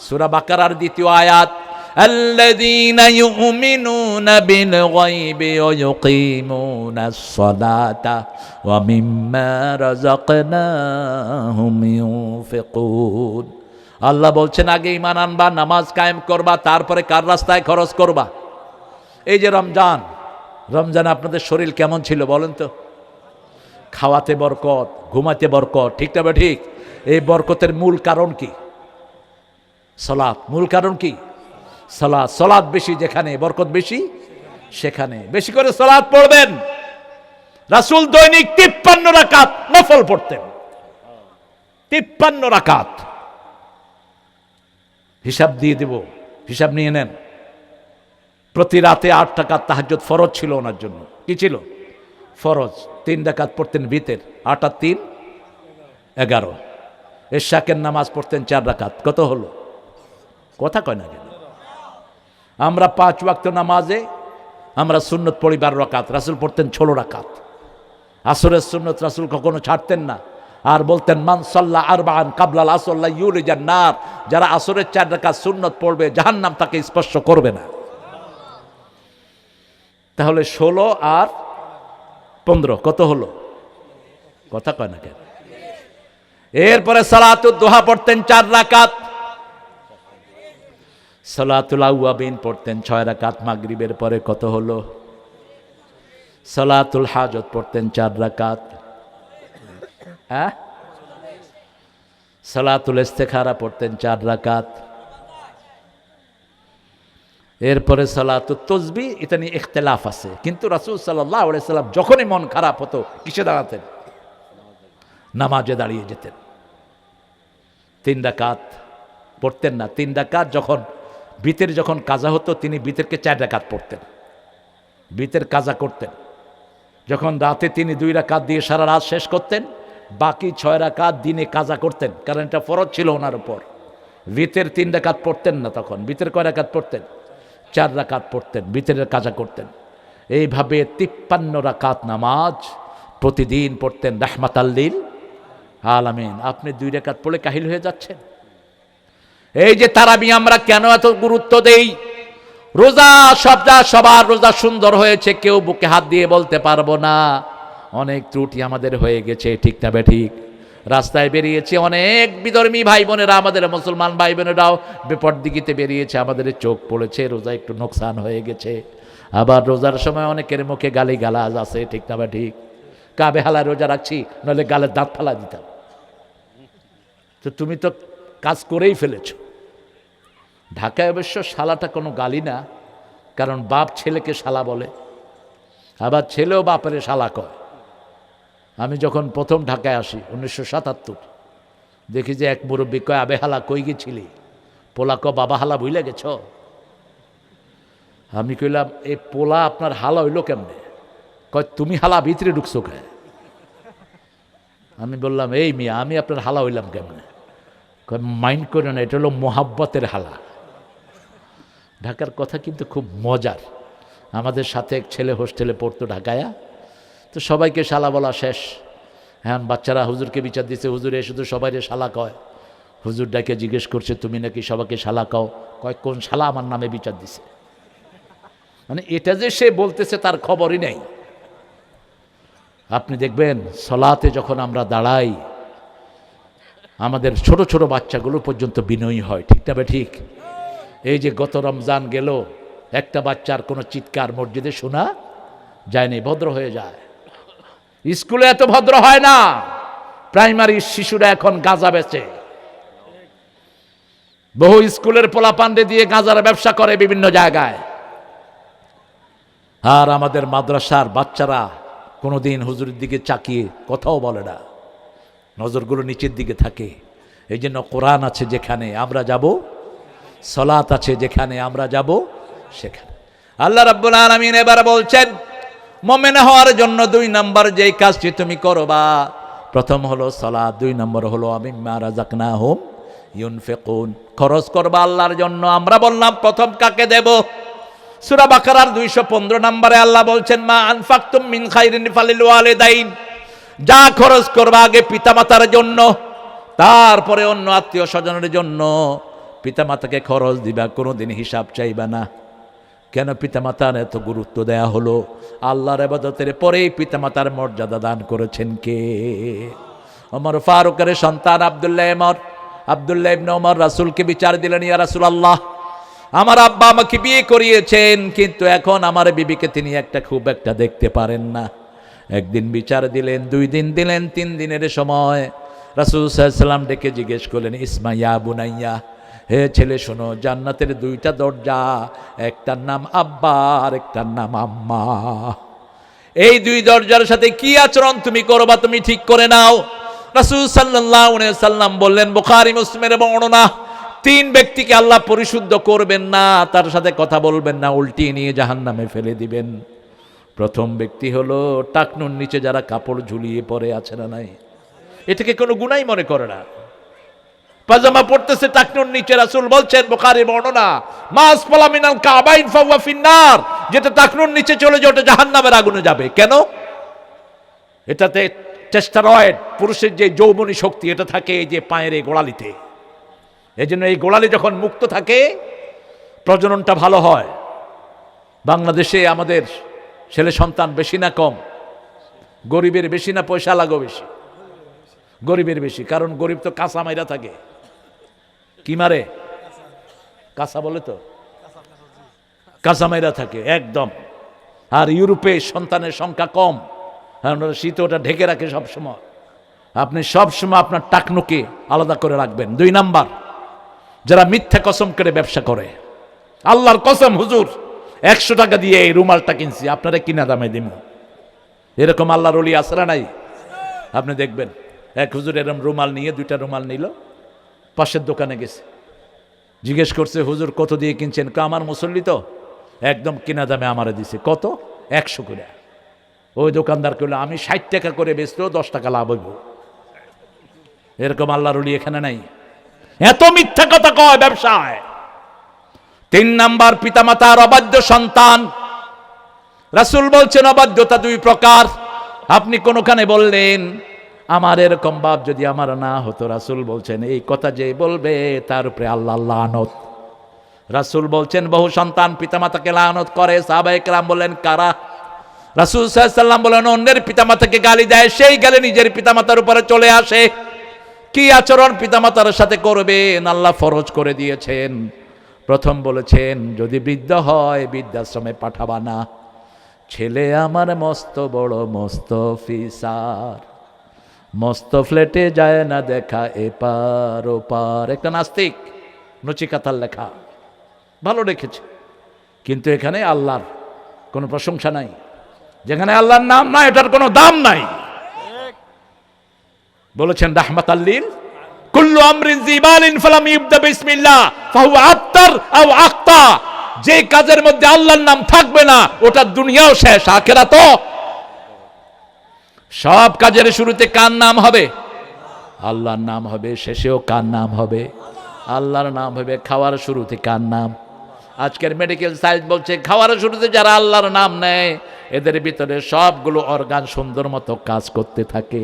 সূরা বাকারার দ্বিতীয় আয়াত, আল্লাযীনা ইউমিনুনা বিল গায়বি ওয়া ইউকিমুনাস সালাতা ওয়া মিম্মা রাযাকনাহুম ইউনফিকুন। আল্লাহ বলছেন আগে ঈমান আনবা, নামাজ কায়েম করবা, তারপরে কার রাস্তায় খরচ করবা। এই যে রমজান, রমজানে আপনাদের শরীর কেমন ছিল বলেন তো? খাওয়াতে বরকত, ঘুমাতে বরকত, ঠিক না ঠিক? এই বরকতের মূল কারণ কি? সালাত। মূল কারণ কি? সালাত। সালাত বেশি যেখানে বরকত বেশি সেখানে বেশি করে সালাত পড়বেন। রাসূল দৈনিক 53 রাকাত নফল পড়তেন। 53 রাকাত। হিসাব দিয়ে দেব, হিসাব নিয়ে নেন। প্রতি রাতে 8 রাকাত তাহাজ্জুদ ফরজ ছিল ওনার জন্য। কি ছিল? ফরজ। 3 রাকাত পড়তেন ভিতর, 8 আর 3 11। ইশাকের নামাজ পড়তেন 4 রাকাত। কত হলো? কথা কয় না কেন? আমরা 5 ওয়াক্ত নামাজে আমরা সুন্নত পড়ি 12 রাকাত, রাসূল পড়তেন 16 রাকাত। আসরের সুন্নত রাসূল কখনো ছাড়তেন না, আর বলতেন মান সাল্লা আরবাআন কাবলাল আসর লা ইউলিজান নার, যারা আসরের 4 রাকাত সুন্নত পড়বে জাহান্নাম তাকে স্পর্শ করবে না। তাহলে 16 আর 15 কত হলো? কথা কয় না কেন? এরপরে সালাতুদ দুহা পড়তেন 4 রাকাত, সালাতুল আওয়াবিন পড়তেন 6 রাকাত মাগরিবের পরে। কত হলো? সালাতুল হাজত পড়তেন 4 রাকাত। হ্যাঁ, সালাতুল ইস্তিখারা পড়তেন 4 রাকাত। এরপরে সালাতুত তাসবিহ, এটা নিয়ে ইখতিলাফ আছে, কিন্তু রাসূল সাল্লাল্লাহু আলাইহি সাল্লাম যখনই মন খারাপ হতো কিসে দাঁড়াতেন? নামাজে দাঁড়িয়ে যেতেন। 3 রাকাত পড়তেন না। 3 রাকাত যখন বিতের যখন কাজা হতো তিনি বিতেরকে 4 রাকাত পড়তেন, বিতের কাজা করতেন। যখন রাতে তিনি 2 রাকাত দিয়ে সারা রাত শেষ করতেন, বাকি 6 রাকাত দিনে কাজা করতেন, কারণ এটা ফরজ ছিল ওনার উপর। বিতের 3 রাকাত পড়তেন না, তখন বিতের কয় রাকাত পড়তেন? 4 রাকাত পড়তেন, বিতের কাজা করতেন। এইভাবে 53 রাকাত নামাজ প্রতিদিন পড়তেন রাহমাতাল লিল আলামিন। আপনি 2 রাকাত পড়লে কাহিল হয়ে যাচ্ছেন। এই যে তারাবি আমরা কেন এত গুরুত্ব দেই? রোজা সবার রোজা সুন্দর হয়েছে কেউ বুকে হাত দিয়ে বলতে পারবো না। অনেক ত্রুটি আমাদের হয়ে গেছে, ঠিক না ঠিক? রাস্তায় বেরিয়েছে অনেক বিধর্মী ভাই বোনেরা, আমাদের মুসলমান ভাই বোনেরাও বিপরদিকিতে বেরিয়েছে, আমাদের চোখ পড়েছে, রোজা একটু নোকসান হয়ে গেছে। আবার রোজার সময় অনেকের মুখে গালি গালাজ আছে, ঠিক না ঠিক? কাবে হালা রোজা রাখছি, নইলে গালের দাঁত ফালা দিতাম। তো তুমি তো কাজ করেই ফেলেছ। ঢাকায় অবশ্য শালাটা কোনো গালি না, কারণ বাপ ছেলেকে শালা বলে, আবার ছেলেও বাপের শালা কয়। আমি যখন প্রথম ঢাকায় আসি 1977, দেখি যে এক মুরব্বী কয়, আবে হালা কই গেছিলি? পোলা ক বাবা হালা ভুলে গেছ? আমি কইলাম এই পোলা আপনার হালা হইল কেমনে? কয় তুমি হালা ভিতরে ঢুকছো কে? আমি বললাম এই মিয়া, আমি আপনার হালা হইলাম কেমনে? কয় মাইন্ড করে না, এটা হলো মোহাব্বতের হালা। ঢাকার কথা কিন্তু খুব মজার। আমাদের সাথে এক ছেলে হোস্টেলে পড়তো ঢাকায়া, তো সবাইকে শালা বলা শেষ। হ্যাঁ, বাচ্চারা হুজুরকে বিচার দিচ্ছে, হুজুর এ শুধু সবাইরে শালা কয়। হুজুর ডাকে জিজ্ঞেস করছে তুমি নাকি সবাইকে শালা কও? কয় কোন শালা আমার নামে বিচার দিছে? মানে এটা যে সে বলতেছে তার খবরই নেই। আপনি দেখবেন সলাতে যখন আমরা দাঁড়াই, আমাদের ছোট ছোট বাচ্চাগুলো পর্যন্ত বিনয়ী হয়, ঠিক না ঠিক? এই যে গত রমজান গেল, একটা বাচ্চার কোনো চিৎকার মসজিদে শোনা যায়নি, ভদ্র হয়ে যায়। স্কুলে এত ভদ্র হয় না। প্রাইমারি শিশুরা এখন গাঁজা বেচে, বহু স্কুলের পোলাপান্ডে দিয়ে গাঁজার ব্যবসা করে বিভিন্ন জায়গায়। আর আমাদের মাদ্রাসার বাচ্চারা কোনোদিন হুজুরের দিকে চাকিয়ে কথাও বলে না, নজরগুলো নিচের দিকে থাকে। এই জন্য কোরআন আছে যেখানে আমরা যাব, সালাত আছে যেখানে আমরা যাব সেখানে। আল্লাহ রাব্বুল আলামিন এবার বলছেন মুমিন হওয়ার জন্য 2 নম্বর যেই কাজটি তুমি করবা, প্রথম হলো সালাত, 2 নম্বর হলো মিম্মা রাযাকনাহুম ইউনফিকুন, খরচ করবা আল্লাহর জন্য। আমরা বললাম প্রথম কাকে দেব? সূরা বাকারার 215 নম্বরে আল্লাহ বলছেন মা আনফাকতুম মিন খাইরিন ফালিল ওয়ালিদাইন, যা খরচ করবা আগে পিতামাতার জন্য, তারপরে অন্য আত্মীয় স্বজনের জন্য, পিতামাতাকে খরচ দিবা, কোনোদিন হিসাব চাইবা না। কেন পিতামাতার এত গুরুত্ব দেয়া হলো? আল্লাহর ইবাদতের পরেই পিতামাতার মর্যাদা দান করেছেন কে? ওমর ফারুকের সন্তান আব্দুল্লাহ ইবনে ওমর রাসূলকে বিচার দিলেন, ইয়া রাসূলুল্লাহ, আমার আব্বা আমাকে বিয়ে করিয়েছেন, কিন্তু এখন আমার বিবিকে তিনি খুব একটা দেখতে পারেন না। একদিন বিচার দিলেন, 2 দিন দিলেন, 3 দিনের সময় রাসূল সাল্লাল্লাহু আলাইহি ওয়াসাল্লাম ডেকে জিজ্ঞেস করলেন, ইসমা ইয়া বুনাইয়া, হে ছেলে শোনো, জান্নাতের 2টা দরজা, একটার নাম আব্বা আর একটার নাম আম্মা। এই 2 দরজার সাথে কি আচরণ তুমি করবা তুমি ঠিক করে নাও। রাসূল সাল্লাল্লাহু আলাইহি ওয়াসাল্লাম বললেন, বুখারী মুসলিমের বর্ণনা, 3 ব্যক্তিকে আল্লাহ পরিশুদ্ধ করবেন না, তার সাথে কথা বলবেন না, উল্টিয়ে নিয়ে জাহান্নামে ফেলে দিবেন। প্রথম ব্যক্তি হলো টাকনুর নিচে যারা কাপড় ঝুলিয়ে পড়ে আছে না নাই, এটাকে কোনো গুনাই মনে করে না। পাজামা পড়তেছে টাকনুর নিচে, রাসূল বলছেন, বুখারীর বর্ণনা, মাস ফালা মিনাল কাবাইন ফাওয়া ফিন্নার, যেটা টাকনুর নিচে চলে যায় ওটা জাহান্নামের আগুনে যাবে। কেন? এটাতে টেস্টারয়েড, পুরুষের যে যৌবনী শক্তি, এটা থাকে এই যে পায়ের এই গোড়ালিতে। এই জন্য এই গোড়ালি যখন মুক্ত থাকে প্রজননটা ভালো হয়। বাংলাদেশে আমাদের ছেলে সন্তান বেশি না কম? গরিবের বেশি না পয়সা লাগো বেশি? গরিবের বেশি, কারণ গরিব তো কাঁচা মাইরা থাকে। কি মারে? কাঁচা বলে তো, কাঁচা মাইরা থাকে একদম। আর ইউরোপে সন্তানের সংখ্যা কম, কারণ শীত ওটা ঢেকে রাখে সবসময়। আপনি সবসময় আপনার টাকনুকে আলাদা করে রাখবেন। 2 নাম্বার, যারা মিথ্যা কসম করে ব্যবসা করে। আল্লাহর কসম হুজুর 100 টাকা দিয়ে এই রুমালটা কিনছি, আপনারা কিনা দামে দিব, এরকম আল্লাহর ওলি আছে না নাই? আপনি দেখবেন এক হুজুর এরকম রুমাল নিয়ে 2টা রুমাল নিল, পাশের দোকানে গেছে, জিজ্ঞেস করছে, হুজুর কত দিয়ে কিনছেন? আমার মুসল্লি তো, একদম কিনা দামে আমারে দিছে। কত? 100 করে। ওই দোকানদার কইল, আমি 60 টাকা করে বেচলেও 10 টাকা লাভ হইব। এরকম আল্লাহর ওলি এখানে নাই? এত মিথ্যা কথা কয় ব্যবসায়। 3 নাম্বার, পিতামাতার অবাধ্য সন্তান। রাসূল বলছেন অবাধ্যতা 2 প্রকার। আপনি কোনখানে বললেন, আমার এরকম বাপ যদি আমার না হতো, রাসূল বলছেন এই কথা যে বলবে তার উপরে আল্লাহ লানত। রাসূল বলছেন বহু সন্তান পিতামাতাকে লানত করে। সাহাবায়ে কেরাম বললেন, কারা? রাসূল সাল্লাল্লাহু আলাইহি ওয়াসাল্লাম বলেন, অন্যের পিতামাতাকে গালি দেয়, সেই গালি নিজের পিতামাতার উপরে চলে আসে। কি আচরণ পিতামাতার সাথে করবেন আল্লাহ ফরজ করে দিয়েছেন। প্রথম বলেছেন, যদি বৃদ্ধ হয় বৃদ্ধাশ্রমে পাঠাবা না। ছেলে আমার মস্ত বড় মস্ত অফিসার, মস্ত ফ্ল্যাটে যায় না দেখা এপার ওপার। একটা নাস্তিক, নচিকাতার লেখা, ভালো রেখেছে, কিন্তু এখানে আল্লাহর কোনো প্রশংসা নাই। যেখানে আল্লাহর নাম নাই এটার কোনো দাম নাই। বলেছেন রাহমাতাল লিল কুল্লু আমরিন জিবালিন ফালাম ইবদা বিসমিল্লাহ ফাহুয়া আত্তার আও আক্তা। যে কাজের মধ্যে আল্লাহর নাম থাকবে না ওটা দুনিয়াও শেষ, আখিরাতও। সব কাজের শুরুতে কার নাম হবে? আল্লাহর নাম হবে, শেষেও কার নাম হবে? আল্লাহর নাম হবে। খাওয়ার শুরুতে কার নাম? আজকের মেডিকেল সায়েন্স বলছে খাওয়ার শুরুতে যারা আল্লাহর নাম নেয় এদের ভিতরে সবগুলো অর্গান সুন্দর মতো কাজ করতে থাকে।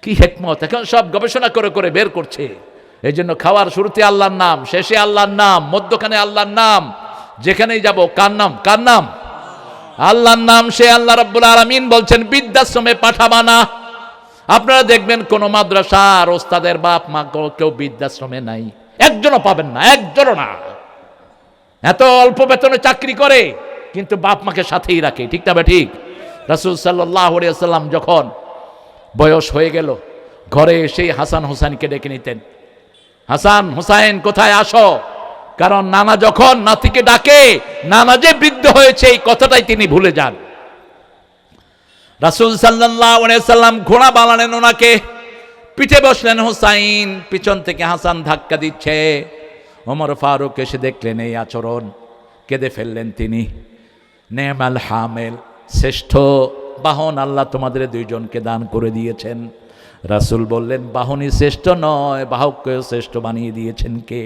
কি হিকমত! এখন সব গবেষণা করে করে বের করছে। এই জন্য খাওয়ার শুরুতে আল্লাহর নাম, শেষে আল্লাহর নাম, মধ্যখানে আল্লাহর নাম। যেখানেই যাব কার নাম? কার নাম? আল্লাহর নাম। সে আল্লাহ রাব্বুল আলামিন বলছেন বৃদ্ধাশ্রমে পাঠাবা না। আপনারা দেখবেন কোন মাদ্রাসার ওস্তাদের বাপ মা কেউ বৃদ্ধাশ্রমে নাই, একজনও পাবেন না, একজনও না। এত অল্প বেতনে চাকরি করে কিন্তু বাপ মাকে সাথেই রাখে, ঠিক না? ঠিক। রাসূল সাল্লাল্লাহু আলাইহি ওয়াসাল্লাম যখন বয়স হয়ে গেল ঘরে এসেই হাসান হোসেনকে ডেকে নিতেন, হাসান হোসেন কোথায় আসো। কারণ নানা যখন নাতিকে ডাকে নানা যে বৃদ্ধ হয়েছে এই কথাটাই তিনি ভুলে যান। রাসূল সাল্লাল্লাহু আলাইহি ওয়াসাল্লাম ঘোড়া বানালেন ওনাকে, পিঠে বসলেন হুসাইন, পিছন থেকে হাসান ধাক্কা দিচ্ছে। ওমর ফারুক এসে দেখলেন এই আচরণ, কেঁদে ফেললেন তিনি। নেমাল হামেল, শ্রেষ্ঠ বাহন আল্লাহ তোমাদের 2 জনকে দান করে দিয়েছেন। রাসূল বললেন বাহনই শ্রেষ্ঠ নয়, বাহককেও শ্রেষ্ঠ বানিয়ে দিয়েছেন কে?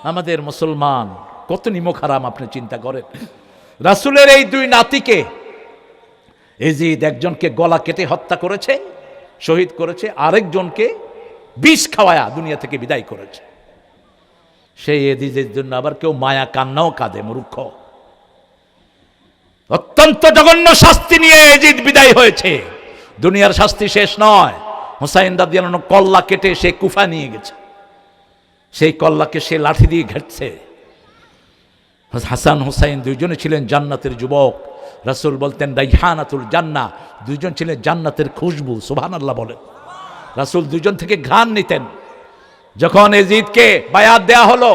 আমাদের মুসলমান কত নিমক হারাম আপনি চিন্তা করেন। রাসূলের এই 2 নাতিকে এজিদ একজনকে গলা কেটে হত্যা করেছে, শহীদ করেছে, আরেকজনকে বিষ খাওয়ায়া দুনিয়া থেকে বিদায় করেছে। সেই এজিদের জন্য আবার কেউ মায়া কান্নাও কাঁদে, মূর্খ। অত্যন্ত জঘন্য শাস্তি নিয়ে এজিদ বিদায় হয়েছে। দুনিয়ার শাস্তি শেষ নয়। হুসাইন রাদিয়াল্লাহু আনহু কল্লা কেটে সে কুফা নিয়ে গেছে, সেই কল্লাকে সে লাঠি দিয়ে ঘেটছে। হাসান হুসাইন দুইজনে ছিলেন জান্নাতের যুবক। রাসূল বলতেন রাইহানাতুল জান্নাহ, দুইজন ছিলেন জান্নাতের খুশবু। সুবহানাল্লাহ বলেন। রাসূল দুইজন থেকে ঘ্রাণ নিতেন। যখন এজিদকে বায়াত দেয়া হলো,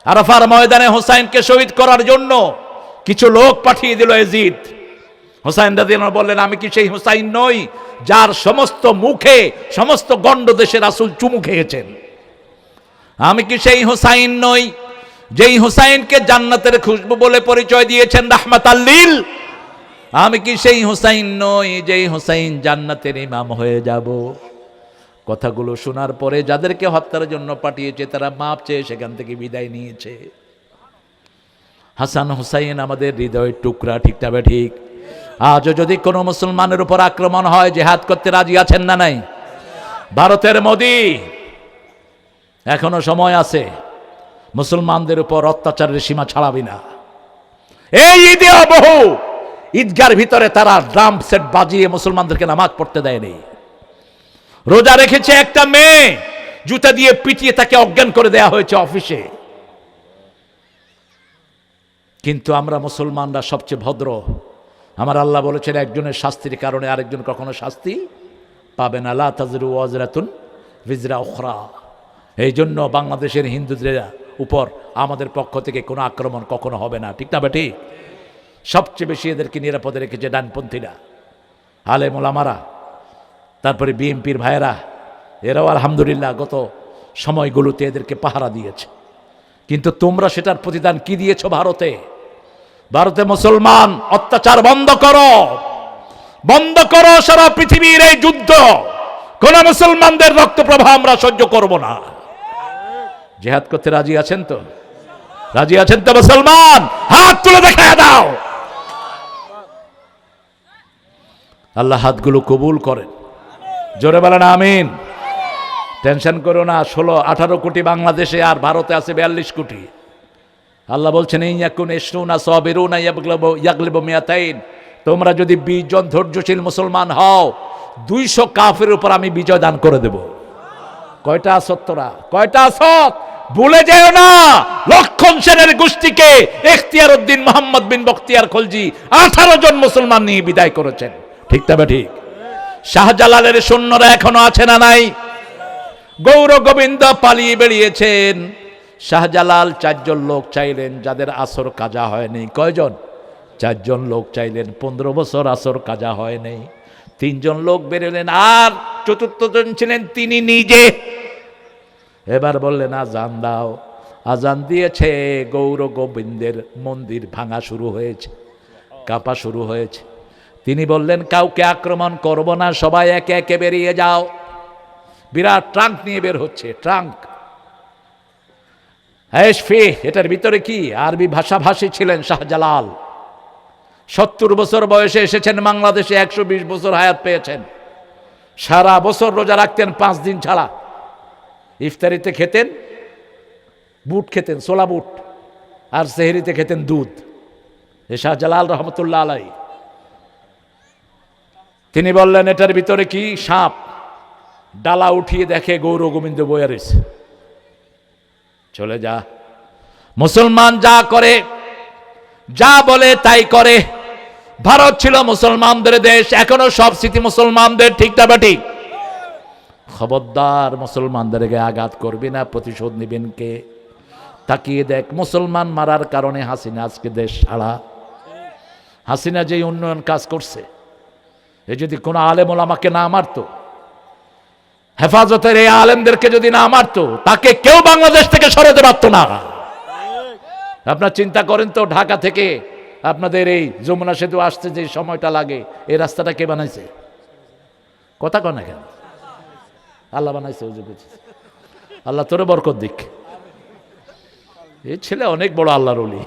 আরাফার ময়দানে হুসাইনকে শহীদ করার জন্য কিছু লোক পাঠিয়ে দিল এজিদ। হুসাইন রাদিয়াল্লাহু আনহু বললেন, আমি কি সেই হুসাইন নই যার সমস্ত মুখে, সমস্ত গণ্ড দেশে রাসূল চুমু খেয়েছেন? আমি কি সেই হুসাইন নই যেই হুসাইনকে জান্নাতের খুশবু বলে পরিচয় দিয়েছেন রাহমাতাল লিল? আমি কি সেই হুসাইন নই যেই হুসাইন জান্নাতের ইমাম হয়ে যাব? কথাগুলো শোনার পরে যাদেরকে হত্যার জন্য পাঠিয়েছে তারা মাপ চেয়ে সেখান থেকে বিদায় নিয়েছে। হাসান হুসাইন আমাদের হৃদয়ের টুকরা, ঠিক না ঠিক? আজও যদি কোনো মুসলমানের উপর আক্রমণ হয়, জিহাদ করতে রাজি আছেন না নাই? ভারতের মোদি, এখনো সময় আছে, মুসলমানদের উপর অত্যাচারের সীমা ছাড়াবি না। এই ঈদে বহু ঈদগার ভিতরে তারা ড্রাম সেট বাজিয়ে মুসলমানদেরকে নামাজ পড়তে দেয়নি। রোজা রেখেছে একটা মেয়ে, জুতা দিয়ে পিটিয়ে তাকে অজ্ঞান করে দেয়া হয়েছে অফিসে। কিন্তু আমরা মুসলমানরা সবচেয়ে ভদ্র। আমার আল্লাহ বলেছেন একজনের শাস্তির কারণে আরেকজন কখনো শাস্তি পাবে না। লা তাজরু ওয়াজরাতুন বিজরা উখরা। এই জন্য বাংলাদেশের হিন্দুদের উপর আমাদের পক্ষ থেকে কোনো আক্রমণ কখনো হবে না, ঠিক না বেটি? সবচেয়ে বেশি এদেরকে নিরাপদে রেখেছে ডানপন্থীরা, আলেম ওলামারা, তারপরে বিএনপির ভাইয়েরা। এরাও আলহামদুলিল্লাহ গত সময়গুলোতে এদেরকে পাহারা দিয়েছে। কিন্তু তোমরা সেটার প্রতিদান কি দিয়েছ? ভারতে মুসলমান অত্যাচার বন্ধ করো, বন্ধ করো সারা পৃথিবীর এই যুদ্ধ। কোন মুসলমানদের রক্ত প্রবাহ আমরা সহ্য করব না। জিহাদ করতে রাজি আছেন তো? রাজি আছেন তো মুসলমান? হাত তুলে দেখায় দাও। আল্লাহ হাতগুলো কবুল করেন, জোরে বলেন আমিন। টেনশন করো না, 16-18 কোটি বাংলাদেশে, আর ভারতে আছে 42 কোটি। আল্লাহ বলছেন ইয়াকুন ইশরুনা সাবিরুনা ইয়াগলিবু মিয়াতাইন। তোমরা যদি 20 জন ধৈর্যশীল মুসলমান হও, 200 কাফের উপর আমি বিজয় দান করে দেব। কয়টা আসত তোরা? কয়টা আসত? ভুলে যেও না, লক্ষণ সেনের গোষ্ঠীকে ইখতিয়ার উদ্দিন মোহাম্মদ বিন বখতিয়ার খলজি 18 জন মুসলমান নিয়ে বিদায় করেছেন, ঠিক তবে ঠিক? শাহজালালের সৈন্যরা এখনো আছে না নাই? গৌর গোবিন্দ পালিয়ে বেরিয়েছেন। শাহজালাল 4 জন লোক চাইলেন যাদের আসর কাজা হয়নি। কয়জন? 4 জন লোক চাইলেন, 15 বছর আসর কাজা হয়নি। 3 জন লোক বেরোলেন, আর 4র্থ জন ছিলেন তিনি নিজে। এবার বললেন আজান দাও। আজান দিয়েছে, গৌর গোবিন্দের মন্দির ভাঙা শুরু হয়েছে, কাঁপা শুরু হয়েছে। তিনি বললেন কাউকে আক্রমণ করব না, সবাই একে একে বেরিয়ে যাও। বিরাট ট্রাঙ্ক নিয়ে বের হচ্ছে, ট্রাঙ্ক। এটার ভিতরে কি? আরবি ভাষাভাষী ছিলেন শাহজালাল। 70 বছর বয়সে এসেছেন বাংলাদেশে, 120 বছর হায়াত পেয়েছেন। সারা বছর রোজা রাখতেন 5 দিন ছাড়া। ইফতারিতে খেতেন বুট, খেতেন ছোলা বুট, আর সেহরিতে খেতেন দুধ। এ শাহজালাল রহমতুল্লাহ আলাই। তিনি বললেন এটার ভিতরে কি? সাপ। ডালা উঠিয়ে দেখে গৌর গোবিন্দ বইয়া রয়েছে। চলে যা। মুসলমান যা করে, যা বলে তাই করে। ভারত ছিল মুসলমানদের দেশ, এখনো সব স্মৃতি মুসলমানদের, ঠিক না ঠিক? খবরদার মুসলমানদেরকে আঘাত করবি না, প্রতিশোধ নিবেন কে? তাকিয়ে দেখ, মুসলমান মারার কারণে হাসিনা আজকে দেশ ছাড়া। হাসিনা যে উন্নয়ন কাজ করছে, এ যদি কোনো আলেম ওলামাকে না মারতো, হেফাজতের এই আলেমদেরকে যদি না মারতো, তাকে কেউ বাংলাদেশ থেকে সরাতে পারত না। আপনার চিন্তা করেন তো, ঢাকা থেকে আপনাদের এই যমুনা সেতু আসতে যে সময়টা লাগে, এই রাস্তাটা কে বানাইছে? কথা কন না কেন? আল্লাহ বানাইছে। আল্লাহ তোরে বরকত দিক। এই ছেলে অনেক বড় আল্লাহর ওলি।